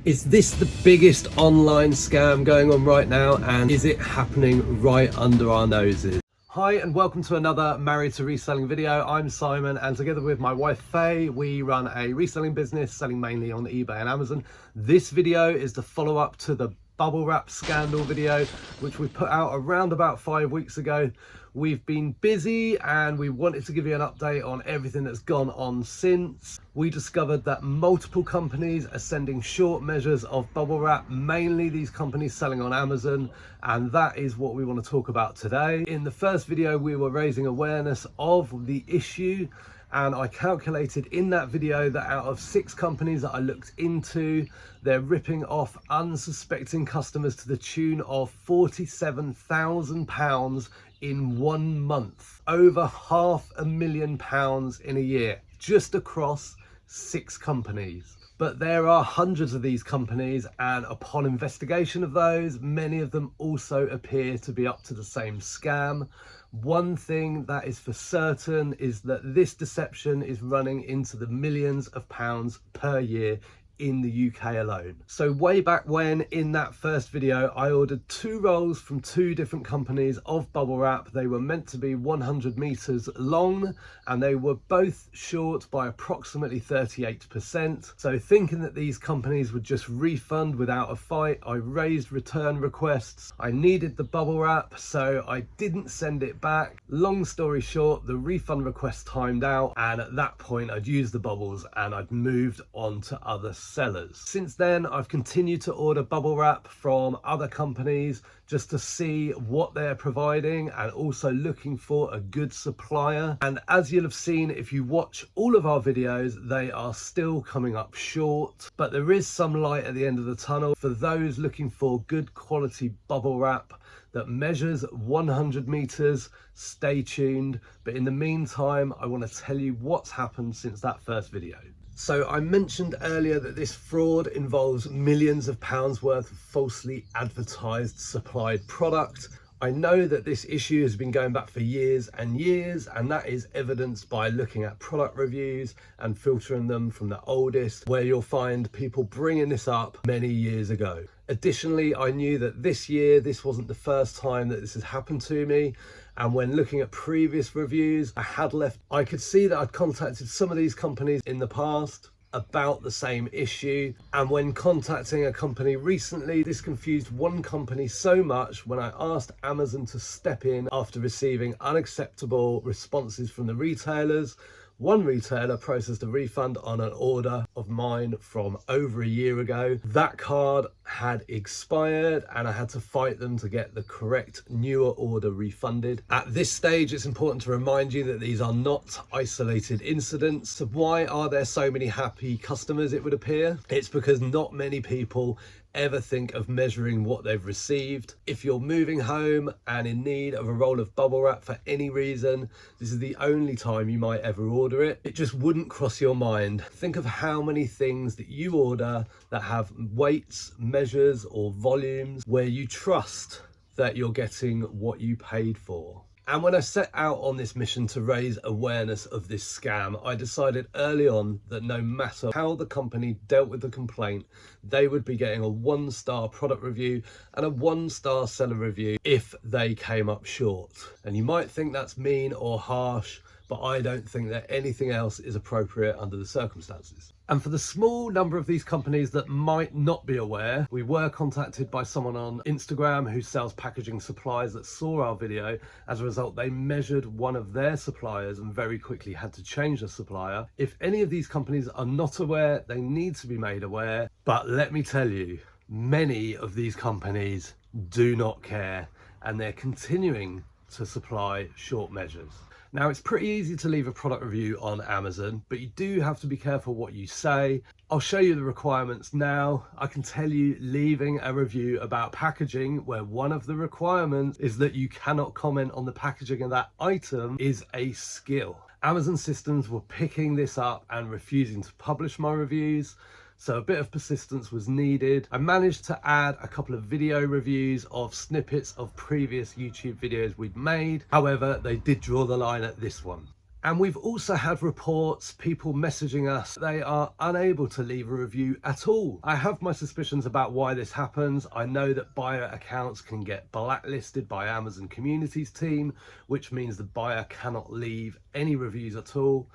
Is this the biggest online scam going on right now, and is it happening right under our noses? Hi and welcome to another Married to Reselling video. I'm Simon, and together with my wife Faye, we run a reselling business selling mainly on eBay and Amazon. This video is the follow-up to the bubble wrap scandal video, which we put out around about 5 weeks ago. We've been busy and we wanted to give you an update on everything that's gone on since. We discovered that multiple companies are sending short measures of bubble wrap, mainly these companies selling on Amazon, and that is what we want to talk about today. In the first video, we were raising awareness of the issue, and I calculated in that video that out of 6 companies that I looked into, they're ripping off unsuspecting customers to the tune of £47,000 in 1 month, over £500,000 in a year, just across 6 companies. But there are hundreds of these companies, and upon investigation of those, many of them also appear to be up to the same scam. One thing that is for certain is that this deception is running into the millions of pounds per year in the UK alone. So way back when, in that first video, I ordered 2 rolls from 2 different companies of bubble wrap. They were meant to be 100 meters long, and they were both short by approximately 38%. So thinking that these companies would just refund without a fight, I raised return requests. I needed the bubble wrap, so I didn't send it back. Long story short, the refund request timed out, and at that point I'd used the bubbles and I'd moved on to other sellers. Since then, I've continued to order bubble wrap from other companies just to see what they're providing, and also looking for a good supplier. And as you'll have seen if you watch all of our videos, they are still coming up short, but there is some light at the end of the tunnel for those looking for good quality bubble wrap that measures 100 meters. Stay tuned. But in the meantime, I want to tell you what's happened since that first video. So I mentioned earlier that this fraud involves millions of pounds worth of falsely advertised supplied product. I know that this issue has been going back for years and years, and that is evidenced by looking at product reviews and filtering them from the oldest, where you'll find people bringing this up many years ago. Additionally, I knew that this year, this wasn't the first time that this has happened to me. And when looking at previous reviews I could see that I'd contacted some of these companies in the past about the same issue. And when contacting a company recently, this confused one company so much when I asked Amazon to step in after receiving unacceptable responses from the retailers. One retailer processed a refund on an order of mine from over a year ago. That card had expired and I had to fight them to get the correct newer order refunded. At this stage, it's important to remind you that these are not isolated incidents. So why are there so many happy customers, it would appear? It's because not many people ever think of measuring what they've received. If you're moving home and in need of a roll of bubble wrap for any reason, this is the only time you might ever order it. It just wouldn't cross your mind. Think of how many things that you order that have weights, measures, or volumes where you trust that you're getting what you paid for. And when I set out on this mission to raise awareness of this scam, I decided early on that no matter how the company dealt with the complaint, they would be getting a 1-star product review and a 1-star seller review if they came up short. And you might think that's mean or harsh, but I don't think that anything else is appropriate under the circumstances. And for the small number of these companies that might not be aware, we were contacted by someone on Instagram who sells packaging supplies that saw our video. As a result, they measured one of their suppliers and very quickly had to change the supplier. If any of these companies are not aware, they need to be made aware. But let me tell you, many of these companies do not care, and they're continuing to supply short measures. Now, it's pretty easy to leave a product review on Amazon, but you do have to be careful what you say. I'll show you the requirements now. I can tell you, leaving a review about packaging where one of the requirements is that you cannot comment on the packaging of that item is a skill. Amazon systems were picking this up and refusing to publish my reviews. So a bit of persistence was needed. I managed to add a couple of video reviews of snippets of previous YouTube videos we'd made. However, they did draw the line at this one. And we've also had reports, people messaging us, they are unable to leave a review at all. I have my suspicions about why this happens. I know that buyer accounts can get blacklisted by Amazon Communities team, which means the buyer cannot leave any reviews at all.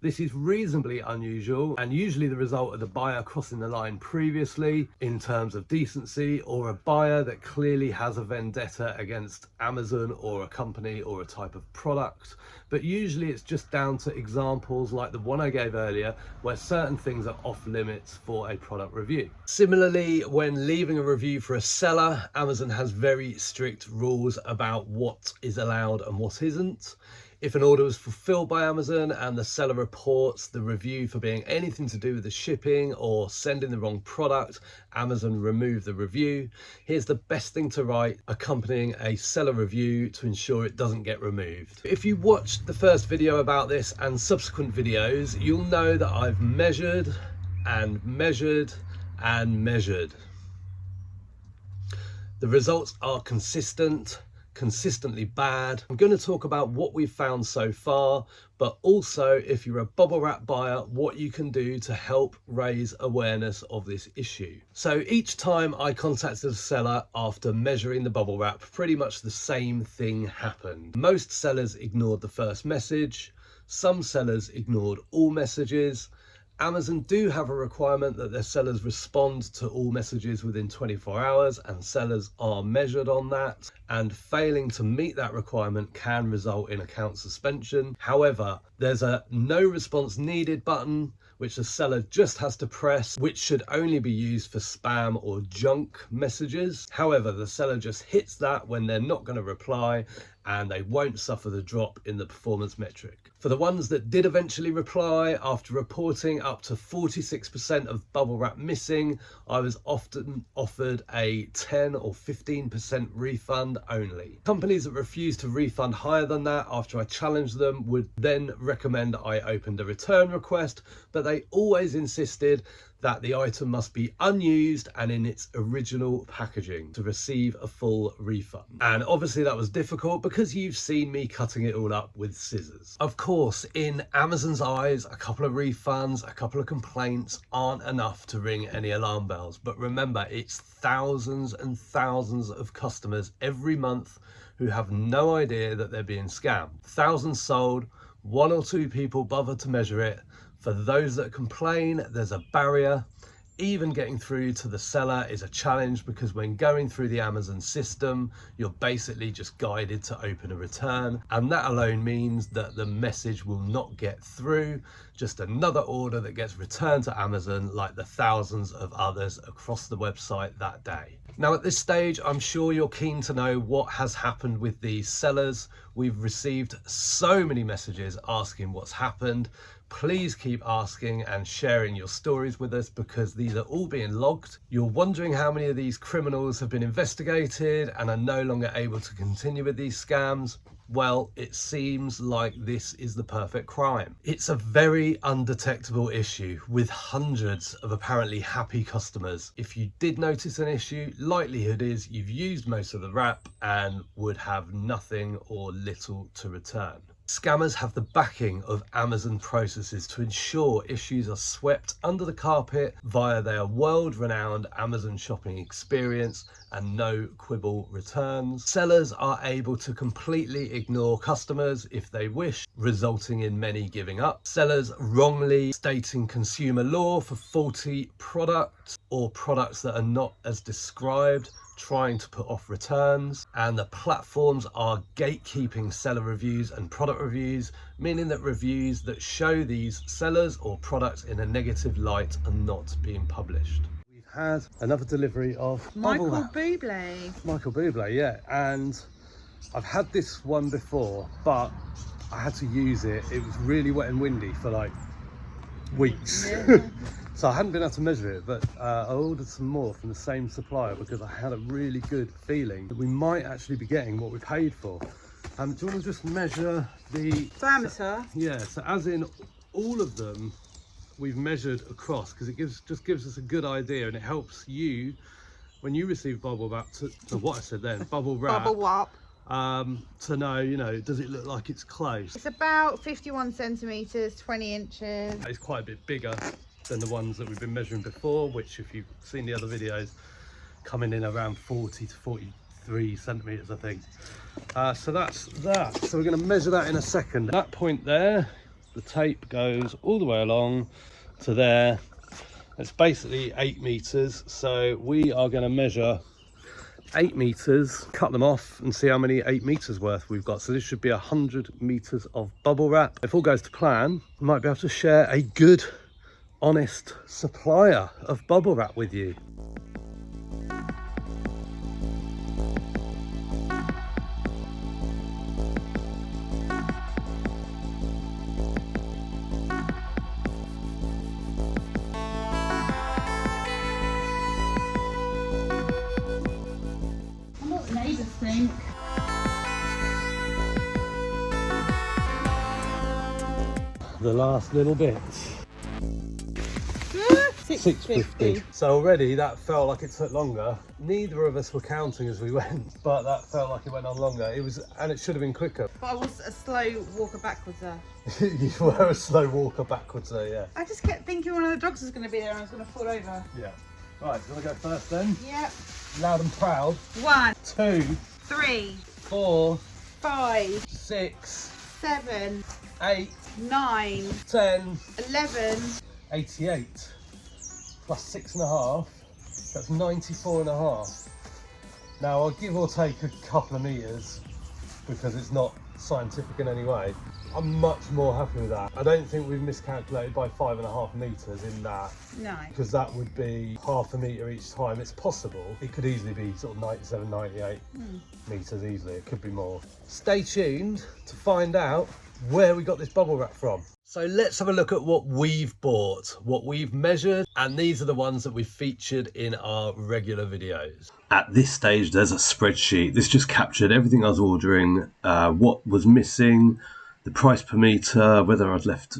This is reasonably unusual and usually the result of the buyer crossing the line previously in terms of decency, or a buyer that clearly has a vendetta against Amazon or a company or a type of product. But usually it's just down to examples like the one I gave earlier, where certain things are off limits for a product review. Similarly, when leaving a review for a seller, Amazon has very strict rules about what is allowed and what isn't. If an order was fulfilled by Amazon and the seller reports the review for being anything to do with the shipping or sending the wrong product, Amazon remove the review. Here's the best thing to write accompanying a seller review to ensure it doesn't get removed. If you watched the first video about this and subsequent videos, you'll know that I've measured and measured and measured. The results are consistently bad. I'm going to talk about what we've found so far, but also, if you're a bubble wrap buyer, what you can do to help raise awareness of this issue. So each time I contacted a seller after measuring the bubble wrap, pretty much the same thing happened. Most sellers ignored the first message. Some sellers ignored all messages. Amazon do have a requirement that their sellers respond to all messages within 24 hours, and sellers are measured on that, and failing to meet that requirement can result in account suspension. However, there's a no response needed button which the seller just has to press, which should only be used for spam or junk messages. However, the seller just hits that when they're not going to reply, and they won't suffer the drop in the performance metric. For the ones that did eventually reply, after reporting up to 46% of bubble wrap missing, I was often offered a 10 or 15% refund only. Companies that refused to refund higher than that after I challenged them would then recommend I opened a return request, but they always insisted that the item must be unused and in its original packaging to receive a full refund. And obviously that was difficult because you've seen me cutting it all up with scissors. Of course, in Amazon's eyes, a couple of refunds, a couple of complaints aren't enough to ring any alarm bells. But remember, it's thousands and thousands of customers every month who have no idea that they're being scammed. Thousands sold, 1 or 2 people bother to measure it. For those that complain, there's a barrier. Even getting through to the seller is a challenge, because when going through the Amazon system, you're basically just guided to open a return. And that alone means that the message will not get through, just another order that gets returned to Amazon like the thousands of others across the website that day. Now at this stage, I'm sure you're keen to know what has happened with these sellers. We've received so many messages asking what's happened. Please keep asking and sharing your stories with us, because these are all being logged. You're wondering how many of these criminals have been investigated and are no longer able to continue with these scams. Well, it seems like this is the perfect crime. It's a very undetectable issue with hundreds of apparently happy customers. If you did notice an issue, likelihood is you've used most of the wrap and would have nothing or little to return. Scammers have the backing of Amazon processes to ensure issues are swept under the carpet via their world-renowned Amazon shopping experience and no quibble returns. Sellers are able to completely ignore customers if they wish, resulting in many giving up. Sellers wrongly stating consumer law for faulty products or products that are not as described, trying to put off returns. And the platforms are gatekeeping seller reviews and product reviews, meaning that reviews that show these sellers or products in a negative light are not being published. We've had another delivery of Michael Bublé. Michael Bublé, yeah. And I've had this one before, but I had to use it. It was really wet and windy for like weeks. Yeah. So I hadn't been able to measure it, but I ordered some more from the same supplier because I had a really good feeling that we might actually be getting what we paid for. Do you want to just measure the diameter? Yeah, so as in all of them, we've measured across, because it just gives us a good idea, and it helps you when you receive bubble wrap to what I said then, bubble wrap. Bubble wrap. to know, you know, does it look like it's close? It's about 51 centimetres, 20 inches. It's quite a bit bigger than the ones that we've been measuring before, which if you've seen the other videos, coming in around 40 to 43 centimetres, I think. So that's that. So we're going to measure that in a second. At that point there, the tape goes all the way along to there. It's basically 8 meters. So we are going to measure 8 meters, cut them off and see how many 8 meters worth we've got. So this should be 100 meters of bubble wrap. If all goes to plan, I might be able to share a good, honest supplier of bubble wrap with you. Think. The last little bit. 650. So already that felt like it took longer. Neither of us were counting as we went, but that felt like it went on longer. And it should have been quicker. But I was a slow walker backwards there. You were a slow walker backwards there, yeah. I just kept thinking one of the dogs was going to be there and I was going to fall over. Yeah. Right, do you want to go first then? Yep. Loud and proud. 1, 2, 3, 4, 5, 6, 7, 8, 9, 10, 11. 88 plus 6.5, that's 94.5. Now I'll give or take a couple of meters because it's not scientific in any way. I'm much more happy with that. I don't think we've miscalculated by 5.5 meters in that. No. Because that would be half a meter each time. It's possible. It could easily be sort of 97, 98 meters easily. It could be more. Stay tuned to find out where we got this bubble wrap from. So let's have a look at what we've bought, what we've measured, and these are the ones that we've featured in our regular videos. At this stage, there's a spreadsheet. This just captured everything I was ordering, what was missing, the price per meter, whether I'd left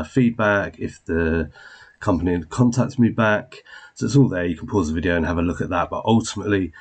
feedback, if the company had contacted me back. So it's all there. You can pause the video and have a look at that. But ultimately,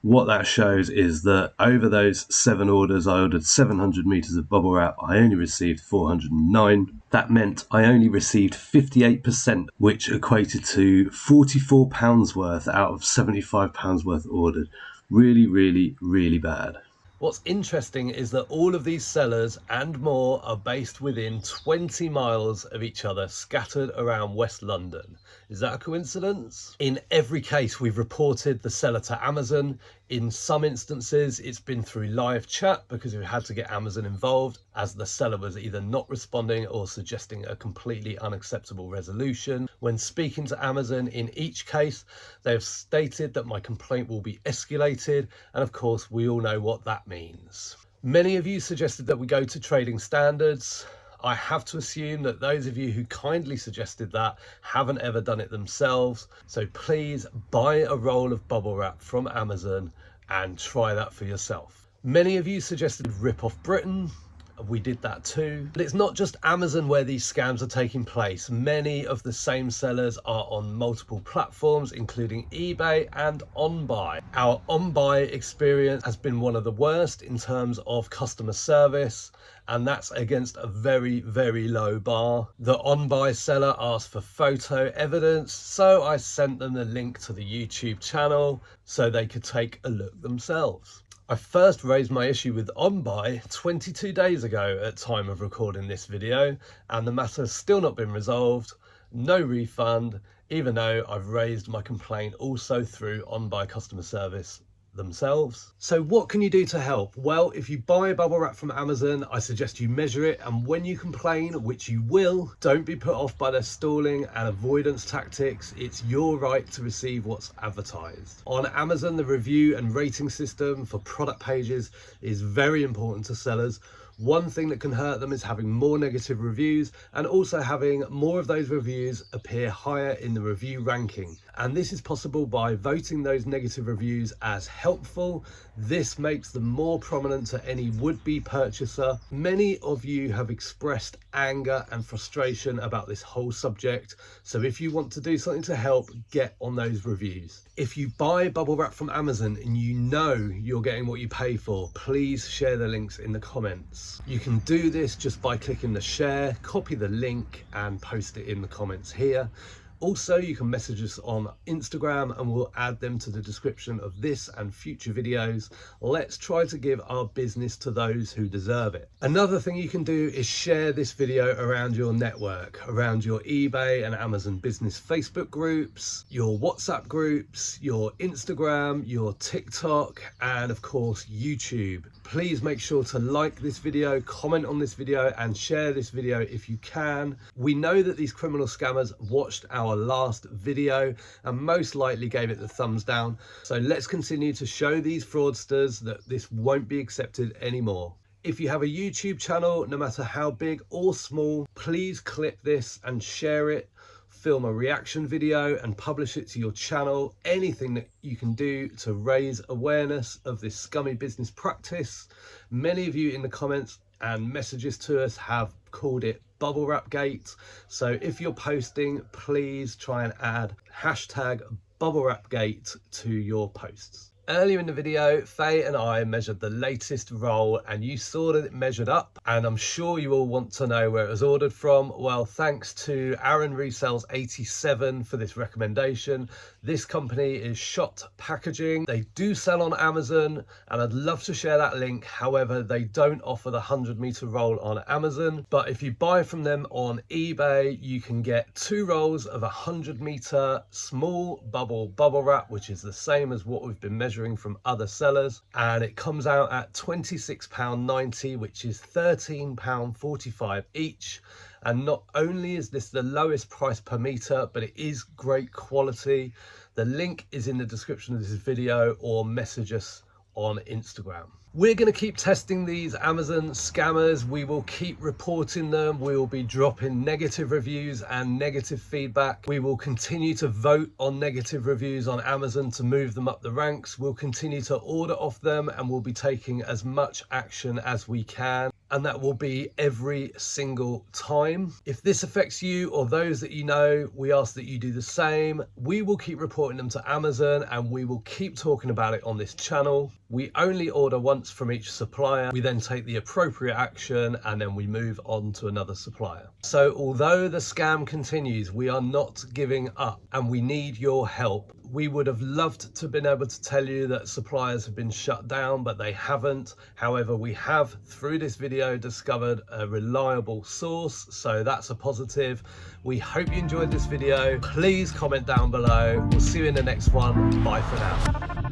what that shows is that over those 7 orders, I ordered 700 meters of bubble wrap. I only received 409. That meant I only received 58%, which equated to £44 worth out of £75 worth ordered. Really, really, really bad. What's interesting is that all of these sellers and more are based within 20 miles of each other, scattered around West London. Is that a coincidence? In every case, we've reported the seller to Amazon. In some instances, it's been through live chat because we had to get Amazon involved, as the seller was either not responding or suggesting a completely unacceptable resolution. When speaking to Amazon, in each case, they have stated that my complaint will be escalated, and of course, we all know what that means. Many of you suggested that we go to trading standards. I have to assume that those of you who kindly suggested that haven't ever done it themselves. So please buy a roll of bubble wrap from Amazon and try that for yourself. Many of you suggested rip off Britain. We did that too. But it's not just Amazon where these scams are taking place. Many of the same sellers are on multiple platforms, including eBay and OnBuy. Our OnBuy experience has been one of the worst in terms of customer service, and that's against a very, very low bar. The OnBuy seller asked for photo evidence, so I sent them the link to the YouTube channel so they could take a look themselves. I first raised my issue with OnBuy 22 days ago at time of recording this video, and the matter has still not been resolved. No refund, even though I've raised my complaint also through OnBuy customer service themselves. So what can you do to help? Well, if you buy a bubble wrap from Amazon, I suggest you measure it, and when you complain, which you will, don't be put off by their stalling and avoidance tactics. It's your right to receive what's advertised. On Amazon, the review and rating system for product pages is very important to sellers. One thing that can hurt them is having more negative reviews and also having more of those reviews appear higher in the review ranking. And this is possible by voting those negative reviews as helpful. This makes them more prominent to any would-be purchaser. Many of you have expressed anger and frustration about this whole subject. So if you want to do something to help, get on those reviews. If you buy bubble wrap from Amazon and you know you're getting what you pay for, please share the links in the comments. You can do this just by clicking the share, copy the link and post it in the comments here. Also, you can message us on Instagram and we'll add them to the description of this and future videos. Let's try to give our business to those who deserve it. Another thing you can do is share this video around your network, around your eBay and Amazon business Facebook groups, your WhatsApp groups, your Instagram, your TikTok, and of course, YouTube. Please make sure to like this video, comment on this video, and share this video if you can. We know that these criminal scammers watched our last video and most likely gave it the thumbs down. So let's continue to show these fraudsters that this won't be accepted anymore. If you have a YouTube channel, no matter how big or small, please clip this and share it. Film a reaction video and publish it to your channel. Anything that you can do to raise awareness of this scummy business practice. Many of you in the comments and messages to us have called it bubble wrap gate. So if you're posting, please try and add hashtag bubble wrap gate to your posts. Earlier in the video, Faye and I measured the latest roll and you saw that it measured up, and I'm sure you all want to know where it was ordered from. Well, thanks to Aaron Resells 87 for this recommendation. This company is Shot Packaging. They do sell on Amazon and I'd love to share that link. However, they don't offer the 100-meter roll on Amazon, but if you buy from them on eBay, you can get 2 rolls of 100-meter small bubble wrap, which is the same as what we've been measuring from other sellers, and it comes out at £26.90, which is £13.45 each. And not only is this the lowest price per meter, but it is great quality. The link is in the description of this video, or message us on Instagram. We're going to keep testing these Amazon scammers. We will keep reporting them. We will be dropping negative reviews and negative feedback. We will continue to vote on negative reviews on Amazon to move them up the ranks. We'll continue to order off them and we'll be taking as much action as we can. And that will be every single time. If this affects you or those that you know, we ask that you do the same. We will keep reporting them to Amazon and we will keep talking about it on this channel. We only order once from each supplier. We then take the appropriate action and then we move on to another supplier. So although the scam continues, we are not giving up and we need your help. We would have loved to have been able to tell you that suppliers have been shut down, but they haven't. However, we have, through this video, discovered a reliable source, so that's a positive. We hope you enjoyed this video. Please comment down below. We'll see you in the next one. Bye for now.